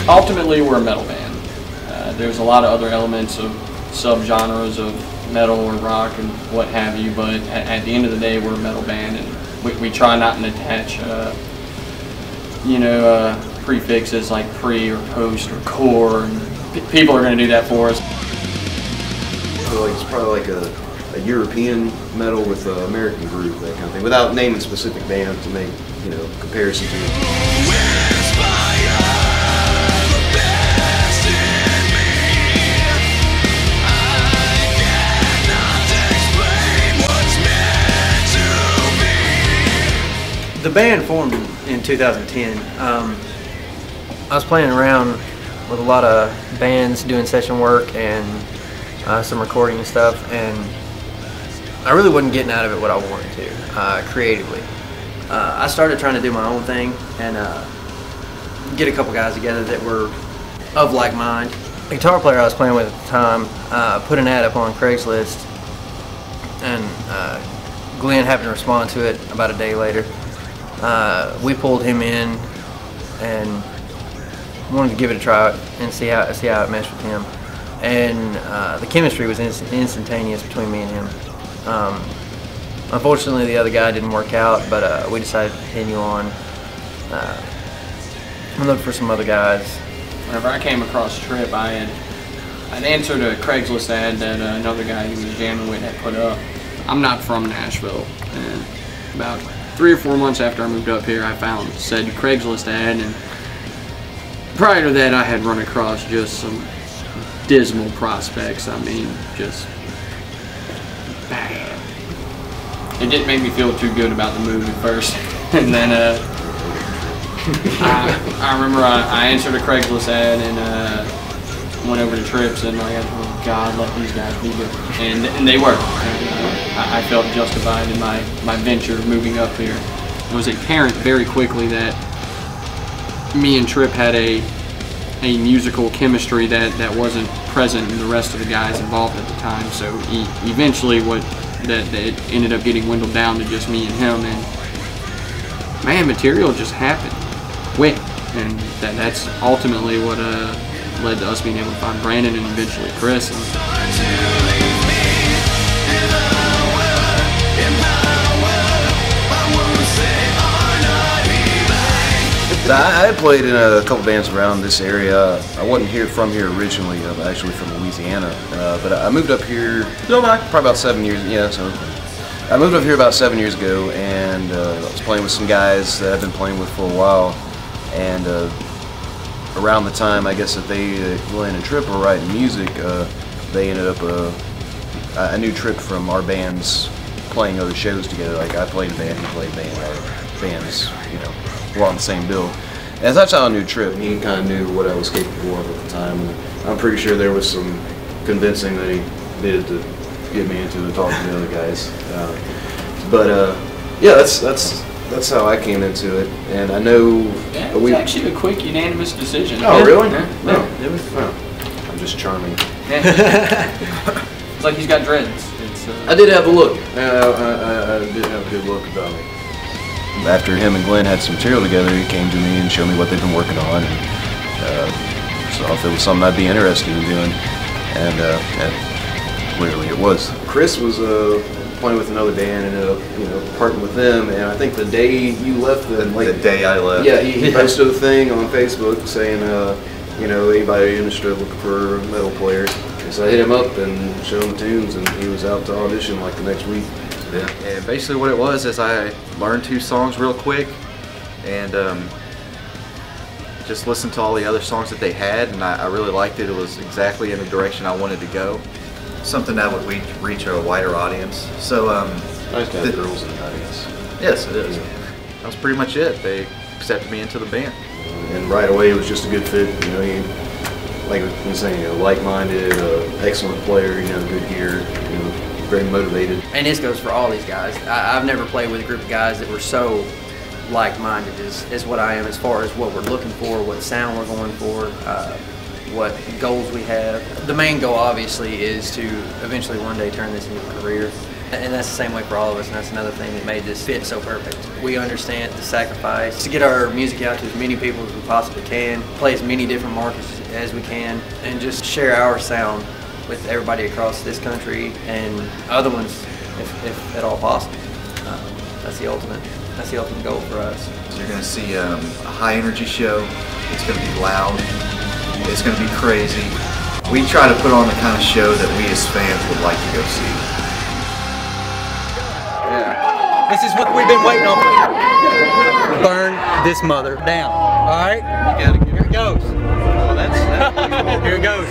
Ultimately, we're a metal band. There's a lot of other elements of subgenres of metal or rock and what have you, but at the end of the day, we're a metal band, and we try not to attach, prefixes like pre or post or core, and people are going to do that for us. So like, it's probably like a European metal with an American groove, that kind of thing, without naming specific bands to make, comparison to it. The band formed in 2010. I was playing around with a lot of bands doing session work and some recording and stuff, and I really wasn't getting out of it what I wanted to creatively. I started trying to do my own thing and get a couple guys together that were of like mind. The guitar player I was playing with at the time put an ad up on Craigslist, and Glenn happened to respond to it about a day later. We pulled him in and wanted to give it a try and see how it meshed with him. And the chemistry was instantaneous between me and him. Unfortunately, the other guy didn't work out, but we decided to continue on. I looked for some other guys. Whenever I came across Trip, I'd answered a Craigslist ad that another guy he was jamming with had put up. I'm not from Nashville, and about 3 or 4 months after I moved up here, I found said Craigslist ad, and prior to that, I had run across just some dismal prospects. I mean, just bad. It didn't make me feel too good about the move at first, and then I remember I answered a Craigslist ad and went over to Trips, and I got, oh God, let these guys be good, and they were. I felt justified in my venture moving up here. It was apparent very quickly that me and Trip had a musical chemistry that wasn't present in the rest of the guys involved at the time. So eventually it ended up getting dwindled down to just me and him, and man, material just happened quick, and that's ultimately what led to us being able to find Brandon and eventually Chris. I had played in a couple bands around this area. I wasn't from here originally. I'm actually from Louisiana, but I moved up here probably about 7 years. Yeah, so I moved up here about 7 years ago, and I was playing with some guys that I've been playing with for a while. And around the time, I guess, that Glenn and Trip were writing music, they ended up. I knew Trip from our bands playing other shows together. Like I played in a band, he played in our bands, we're on the same bill. And that's how I knew Trip. He kind of knew what I was capable of at the time. And I'm pretty sure there was some convincing that he did to get me into the talking to the other guys. Yeah, that's how I came into it. And I know it was actually a quick, unanimous decision. Oh, really? No. It was. I'm just charming. It's like he's got dreads. I did have a look. I did have a good look about me. After him and Glenn had some material together, he came to me and showed me what they've been working on, and so if it was something I'd be interested in doing, and clearly it was. Chris was playing with another band, and ended up, parting with them, and I think the day you left, the day I left, yeah, he posted a thing on Facebook saying, anybody interested looking for a metal player. So I hit him up and showed him the tunes, and he was out to audition like the next week. Yeah, and basically what it was is I learned 2 songs real quick, and just listened to all the other songs that they had, and I really liked it. It was exactly in the direction I wanted to go. Something that would reach a wider audience. So nice to have girls in the audience. Yes, it is. That was pretty much it. They accepted me into the band. And right away it was just a good fit. He, like I was saying, like-minded, excellent player, good gear, very motivated. And this goes for all these guys. I've never played with a group of guys that were so like-minded as what I am, as far as what we're looking for, what sound we're going for, what goals we have. The main goal, obviously, is to eventually one day turn this into a career. And that's the same way for all of us, and that's another thing that made this fit so perfect. We understand the sacrifice to get our music out to as many people as we possibly can, play as many different markets as we can, and just share our sound with everybody across this country and other ones if at all possible. That's the ultimate goal for us. So you're going to see a high energy show. It's going to be loud. It's going to be crazy. We try to put on the kind of show that we as fans would like to go see. Yeah. This is what we've been waiting on. Burn this mother down. All right? Here it goes. Oh, that's here it goes.